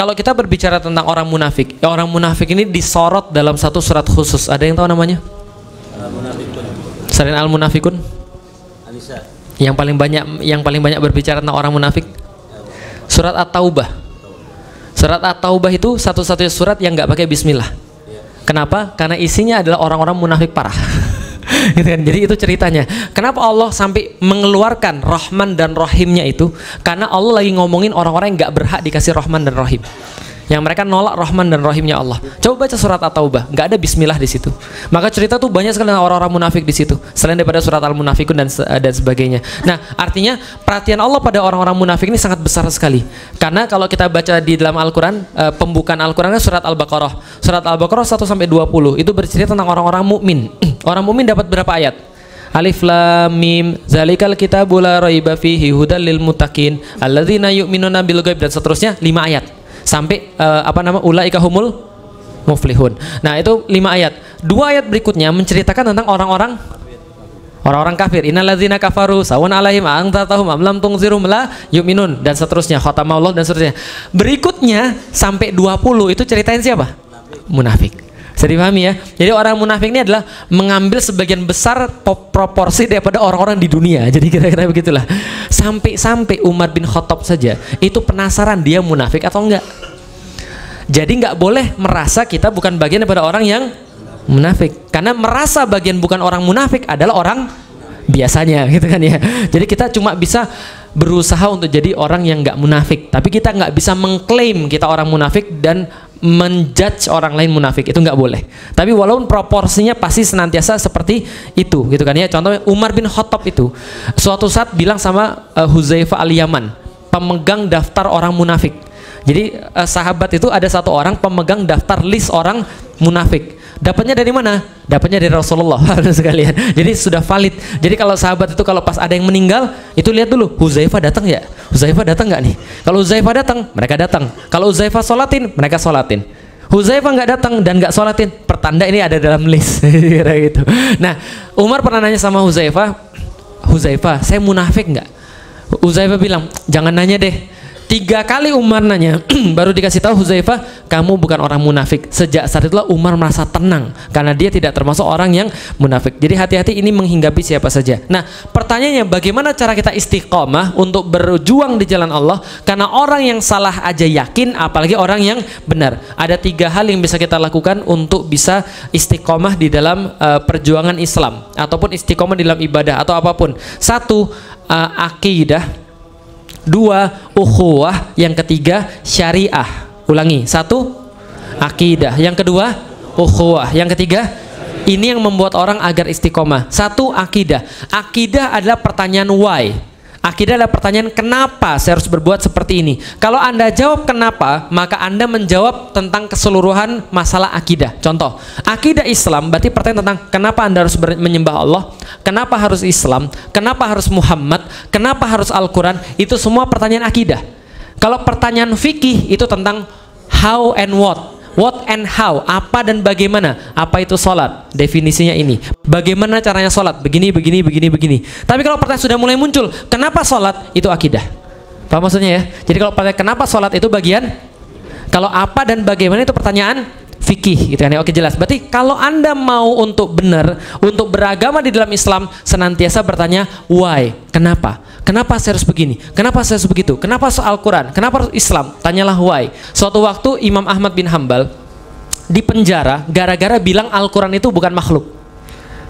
Kalau kita berbicara tentang orang munafik ini disorot dalam satu surat khusus. Ada yang tahu namanya? Selain Al-Munafikun? Yang paling banyak berbicara tentang orang munafik? Surat At-Taubah. Surat At-Taubah itu satu-satunya surat yang nggak pakai bismillah. Kenapa? Karena isinya adalah orang-orang munafik parah. Gitu kan? Jadi itu ceritanya. Kenapa Allah sampai mengeluarkan Rahman dan Rahimnya itu? Karena Allah lagi ngomongin orang-orang yang nggak berhak dikasih Rahman dan Rahim. Yang mereka nolak Rahman dan Rahimnya Allah. Coba baca surat At-Taubah, nggak ada bismillah di situ. Maka cerita tuh banyak sekali orang-orang munafik di situ. Selain daripada surat Al-Munafikun dan sebagainya. Nah, artinya perhatian Allah pada orang-orang munafik ini sangat besar sekali. Karena kalau kita baca di dalam Al-Quran, pembukaan Al-Qurannya surat Al-Baqarah. Surat Al-Baqarah 1-20 itu bercerita tentang orang-orang mukmin. Orang mukmin dapat berapa ayat? Alif lam mim zalikal kitabul la raiba fihi hudal lil muttaqin alladzina yu'minuna bil ghaib dan seterusnya 5 ayat. Sampai ulaika humul muflihun. Nah, itu 5 ayat. 2 ayat berikutnya menceritakan tentang orang-orang kafir. Innalladzina kafaru sawan alaihim antatahum am lam tunzirum la yu'minun dan seterusnya. Khatamallah dan seterusnya. Berikutnya sampai 20 itu ceritain siapa? Munafik. Bisa dipahami ya? Jadi orang munafik ini adalah mengambil sebagian besar proporsi daripada orang-orang di dunia. Jadi kira-kira begitulah. Sampai Umar bin Khattab saja itu penasaran dia munafik atau enggak. Jadi nggak boleh merasa kita bukan bagian daripada orang yang munafik. Karena merasa bagian bukan orang munafik adalah orang biasanya, gitu kan ya. Jadi kita cuma bisa berusaha untuk jadi orang yang nggak munafik. Tapi kita nggak bisa mengklaim kita orang munafik dan menjudge orang lain munafik, itu nggak boleh. Tapi walaupun proporsinya pasti senantiasa seperti itu, gitu kan ya. Contohnya Umar bin Khattab itu suatu saat bilang sama Huzaifah al-Yaman, pemegang daftar orang munafik. Jadi sahabat itu ada satu orang pemegang daftar list orang munafik. Dapatnya dari mana? Dapatnya dari Rasulullah sekalian. Jadi sudah valid. Jadi kalau sahabat itu kalau pas ada yang meninggal, itu lihat dulu Huzaifah datang ya. Huzaifah datang nggak nih? Kalau Huzaifah datang, mereka datang. Kalau Huzaifah sholatin, mereka sholatin. Huzaifah nggak datang dan nggak sholatin, pertanda ini ada dalam list. Gitu. Nah, Umar pernah nanya sama Huzaifah, Huzaifah, saya munafik nggak? Huzaifah bilang, jangan nanya deh. 3 kali Umar nanya, baru dikasih tahu Huzaifah, kamu bukan orang munafik. Sejak saat itulah Umar merasa tenang karena dia tidak termasuk orang yang munafik. Jadi hati-hati ini menghinggapi siapa saja. Nah, pertanyaannya bagaimana cara kita istiqomah untuk berjuang di jalan Allah? Karena orang yang salah aja yakin, apalagi orang yang benar. Ada 3 hal yang bisa kita lakukan untuk bisa istiqomah di dalam perjuangan Islam ataupun istiqomah di dalam ibadah atau apapun. 1, akidah. 2, ukhuwah. Yang 3, syariah. Ulangi. 1, akidah. Yang 2, ukhuwah. Yang 3, ini yang membuat orang agar istiqomah. 1, akidah. Akidah adalah pertanyaan why. Akidah adalah pertanyaan kenapa saya harus berbuat seperti ini. Kalau Anda jawab kenapa, maka Anda menjawab tentang keseluruhan masalah akidah. Contoh, akidah Islam berarti pertanyaan tentang kenapa Anda harus menyembah Allah, kenapa harus Islam, kenapa harus Muhammad, kenapa harus Al-Quran. Itu semua pertanyaan akidah. Kalau pertanyaan fikih itu tentang how and what and how, apa dan bagaimana. Apa itu sholat? Definisinya ini. Bagaimana caranya sholat? Begini. Tapi kalau pertanyaan sudah mulai muncul, kenapa sholat? Itu akidah. Paham maksudnya ya? Jadi kalau pertanyaan kenapa sholat itu bagian, kalau apa dan bagaimana itu pertanyaan fikih, gitu kan ya. Oke, jelas. Berarti kalau Anda mau untuk benar, untuk beragama di dalam Islam, senantiasa bertanya why, kenapa? Kenapa saya harus begini? Kenapa saya harus begitu? Kenapa soal Quran? Kenapa harus Islam? Tanyalah why. Suatu waktu Imam Ahmad bin Hambal di penjara gara-gara bilang Al-Quran itu bukan makhluk.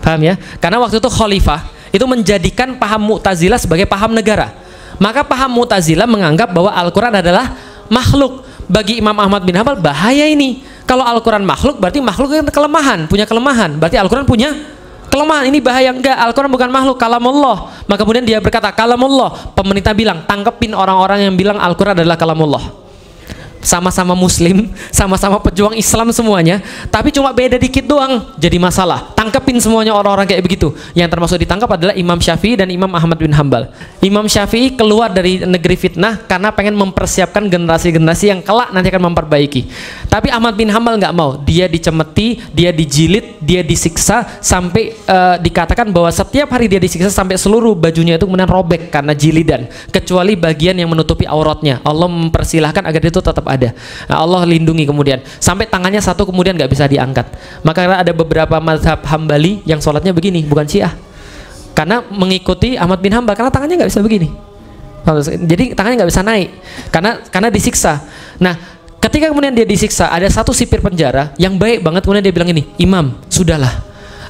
Paham ya? Karena waktu itu khalifah itu menjadikan paham Mu'tazilah sebagai paham negara. Maka paham Mu'tazilah menganggap bahwa Al-Quran adalah makhluk. Bagi Imam Ahmad bin Hambal bahaya ini. Kalau Al-Quran makhluk berarti makhluk yang kelemahan, punya kelemahan. Berarti Al-Quran punya kelemahan. Ini bahaya. Enggak, Al-Quran bukan makhluk, kalamullah. Maka kemudian dia berkata kalamullah. Pemerintah bilang, tangkepin orang-orang yang bilang Al-Quran adalah kalamullah. Sama-sama muslim, sama-sama pejuang Islam semuanya, tapi cuma beda dikit doang jadi masalah. Tangkepin semuanya orang-orang kayak begitu. Yang termasuk ditangkap adalah Imam Syafi'i dan Imam Ahmad bin Hambal. Imam Syafi'i keluar dari negeri fitnah karena pengen mempersiapkan generasi-generasi yang kelak nanti akan memperbaiki. Tapi Ahmad bin Hambal nggak mau. Dia dicemeti, dia dijilid, dia disiksa sampai dikatakan bahwa setiap hari dia disiksa sampai seluruh bajunya itu kemudian robek karena jilidan, kecuali bagian yang menutupi auratnya. Allah mempersilahkan agar itu tetap ada. Nah, Allah lindungi kemudian sampai tangannya satu kemudian nggak bisa diangkat. Maka ada beberapa mazhab Hambali yang sholatnya begini, bukan Syiah, karena mengikuti Ahmad bin Hambal, karena tangannya nggak bisa begini. Jadi tangannya nggak bisa naik karena disiksa. Nah, ketika kemudian dia disiksa, ada satu sipir penjara yang baik banget, kemudian dia bilang ini, Imam, sudahlah,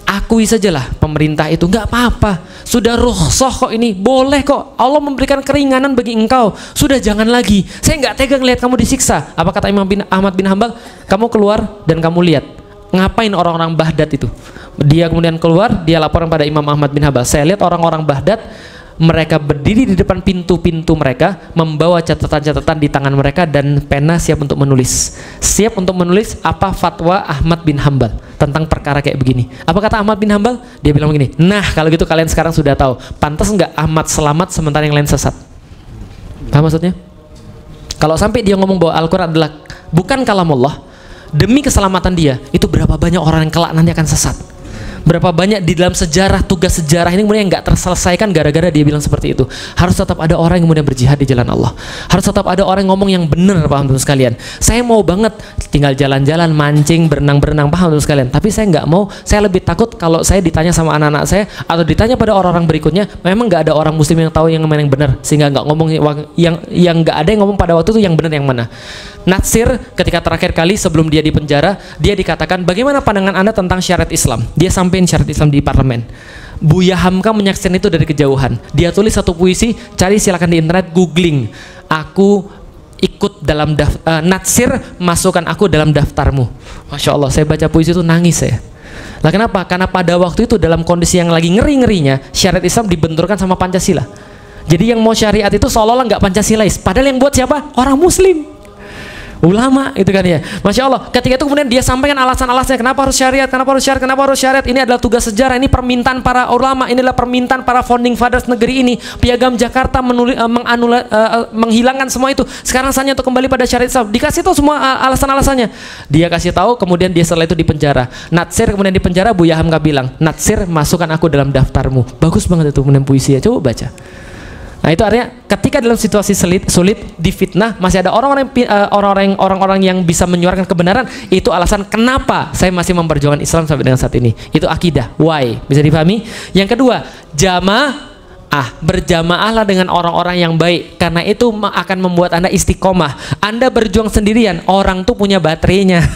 akui sajalah pemerintah itu nggak apa-apa, sudah rukhsah kok ini, boleh kok, Allah memberikan keringanan bagi engkau, sudah jangan lagi, saya nggak tega ngelihat kamu disiksa. Apa kata Ahmad bin Hambal? Kamu keluar dan kamu lihat ngapain orang-orang Baghdad itu. Dia kemudian keluar, dia laporan pada Imam Ahmad bin Hambal, saya lihat orang-orang Baghdad, mereka berdiri di depan pintu-pintu mereka, membawa catatan-catatan di tangan mereka dan pena, siap untuk menulis, siap untuk menulis apa fatwa Ahmad bin Hambal tentang perkara kayak begini. Apa kata Ahmad bin Hambal? Dia bilang begini, nah kalau gitu kalian sekarang sudah tahu, pantas nggak Ahmad selamat sementara yang lain sesat. Paham maksudnya? Kalau sampai dia ngomong bahwa Al-Quran adalah bukan kalamullah, demi keselamatan dia, itu berapa banyak orang yang kelak nanti akan sesat. Berapa banyak di dalam sejarah, tugas sejarah ini kemudian nggak terselesaikan gara-gara dia bilang seperti itu. Harus tetap ada orang yang kemudian berjihad di jalan Allah. Harus tetap ada orang yang ngomong yang benar, paham teman sekalian. Saya mau banget tinggal jalan-jalan, mancing, berenang-berenang, paham teman sekalian. Tapi saya nggak mau, saya lebih takut kalau saya ditanya sama anak-anak saya atau ditanya pada orang-orang berikutnya, memang nggak ada orang muslim yang tahu yang mana yang benar, sehingga nggak ngomong yang nggak ada yang ngomong pada waktu itu yang benar yang mana. Natsir ketika terakhir kali sebelum dia dipenjara, dia dikatakan, bagaimana pandangan Anda tentang syariat Islam? Dia sampein syariat Islam di parlemen. Buya Hamka menyaksikan itu dari kejauhan. Dia tulis satu puisi, cari silakan di internet, googling, aku ikut dalam Natsir, masukkan aku dalam daftarmu. Masya Allah, saya baca puisi itu nangis saya. Lah kenapa? Karena pada waktu itu dalam kondisi yang lagi ngeri-ngerinya, syariat Islam dibenturkan sama Pancasila. Jadi yang mau syariat itu seolah-olah nggak Pancasilais, padahal yang buat siapa? Orang muslim, ulama itu kan ya. Masya Allah, ketika itu kemudian dia sampaikan alasan-alasannya, kenapa harus syariat, kenapa harus syariat, kenapa harus syariat. Ini adalah tugas sejarah, ini permintaan para ulama, inilah permintaan para founding fathers negeri ini. Piagam Jakarta menghilangkan semua itu, sekarang saatnya untuk kembali pada syariat Islam. Dikasih tahu semua alasan-alasannya, dia kasih tahu, kemudian dia setelah itu dipenjara. Natsir kemudian dipenjara, Buya Hamka bilang, Natsir, masukkan aku dalam daftarmu. Bagus banget itu kemudian puisi ya, coba baca. Nah itu artinya ketika dalam situasi sulit difitnah, masih ada orang-orang yang bisa menyuarakan kebenaran. Itu alasan kenapa saya masih memperjuangkan Islam sampai dengan saat ini. Itu akidah, why, bisa dipahami. Yang kedua, berjamaahlah dengan orang-orang yang baik, karena itu akan membuat Anda istiqomah. Anda berjuang sendirian, orang tuh punya baterainya.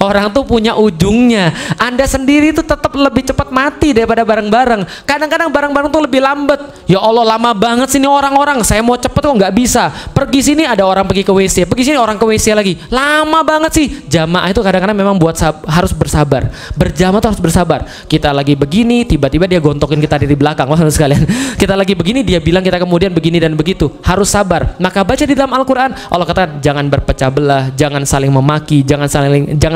Orang tuh punya ujungnya. Anda sendiri tuh tetap lebih cepat mati daripada bareng-bareng. Kadang-kadang bareng-bareng tuh lebih lambat. Ya Allah, lama banget sini orang-orang. Saya mau cepet kok nggak bisa. Pergi sini ada orang pergi ke WC, pergi sini orang ke WC lagi. Lama banget sih. Jamaah itu kadang-kadang memang buat harus bersabar. Berjamaah tuh harus bersabar. Kita lagi begini, tiba-tiba dia gontokin kita dari belakang. Wah sekalian. Kita lagi begini, dia bilang kita kemudian begini dan begitu. Harus sabar. Maka baca di dalam Al-Quran, Allah katakan jangan berpecah belah, jangan saling memaki, jangan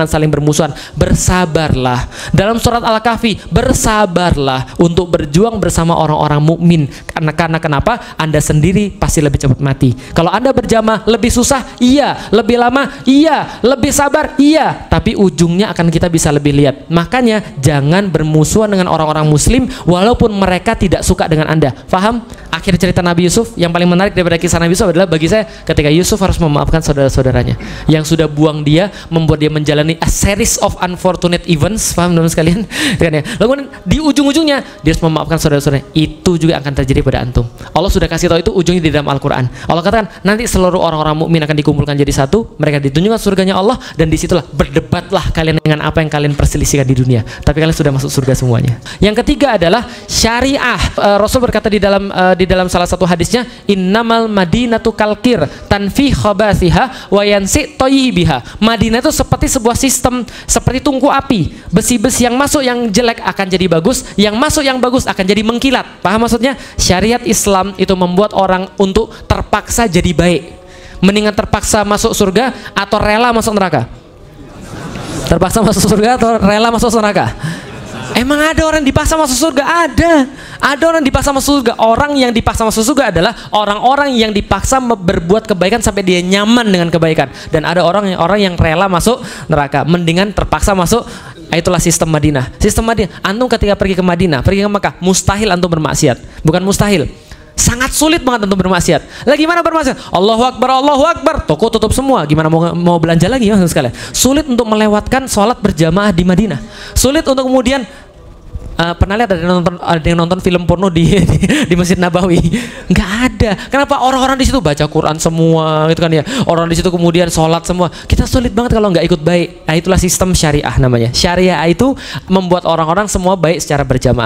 saling bermusuhan, bersabarlah. Dalam surat Al-Kahfi, bersabarlah untuk berjuang bersama orang-orang mukmin. Karena kenapa? Anda sendiri pasti lebih cepat mati. Kalau Anda berjamaah lebih susah, iya. Lebih lama, iya. Lebih sabar, iya. Tapi ujungnya akan kita bisa lebih lihat. Makanya jangan bermusuhan dengan orang-orang muslim walaupun mereka tidak suka dengan Anda. Faham? Akhir cerita Nabi Yusuf, yang paling menarik daripada kisah Nabi Yusuf adalah bagi saya ketika Yusuf harus memaafkan saudara-saudaranya yang sudah buang dia, membuat dia menjalani a series of unfortunate events. Paham teman sekalian? Lalu di ujung-ujungnya dia harus memaafkan saudara-saudaranya. Itu juga akan terjadi pada antum. Allah sudah kasih tahu itu ujungnya di dalam Al-Quran. Allah katakan nanti seluruh orang-orang mukmin akan dikumpulkan jadi satu, mereka ditunjukkan surganya Allah, dan disitulah berdebatlah kalian dengan apa yang kalian perselisihkan di dunia, tapi kalian sudah masuk surga semuanya. Yang ketiga adalah syariah. Rasul berkata di dalam salah satu hadisnya, innamal madinatu kalkir tanfi khabasiha wa yansi thayyibiha. Madinah itu seperti sebuah sistem, seperti tungku api. Besi-besi yang masuk yang jelek akan jadi bagus, yang masuk yang bagus akan jadi mengkilat. Paham maksudnya? Syariat Islam itu membuat orang untuk terpaksa jadi baik. Mendingan terpaksa masuk surga atau rela masuk neraka? Terpaksa masuk surga atau rela masuk neraka? Emang ada orang yang dipaksa masuk surga? Ada orang yang dipaksa masuk surga. Orang yang dipaksa masuk surga adalah orang-orang yang dipaksa berbuat kebaikan sampai dia nyaman dengan kebaikan. Dan ada orang yang rela masuk neraka. Mendingan terpaksa masuk. Itulah sistem Madinah. Sistem Madinah. Antum ketika pergi ke Madinah, pergi ke Mekah, mustahil antum bermaksiat. Bukan mustahil. Sangat sulit banget untuk bermaksiat. Lagi mana bermaksiat? Allahu Akbar, toko tutup semua. Gimana mau belanja lagi ya sekalian? Sulit untuk melewatkan sholat berjamaah di Madinah. Sulit untuk kemudian pernah lihat ada yang nonton film porno di Masjid Nabawi? Nggak ada. Kenapa? Orang-orang di situ baca Quran semua, gitu kan ya. Orang di situ kemudian sholat semua. Kita sulit banget kalau nggak ikut baik. Nah, itulah sistem syariah namanya. Syariah itu membuat orang-orang semua baik secara berjamaah.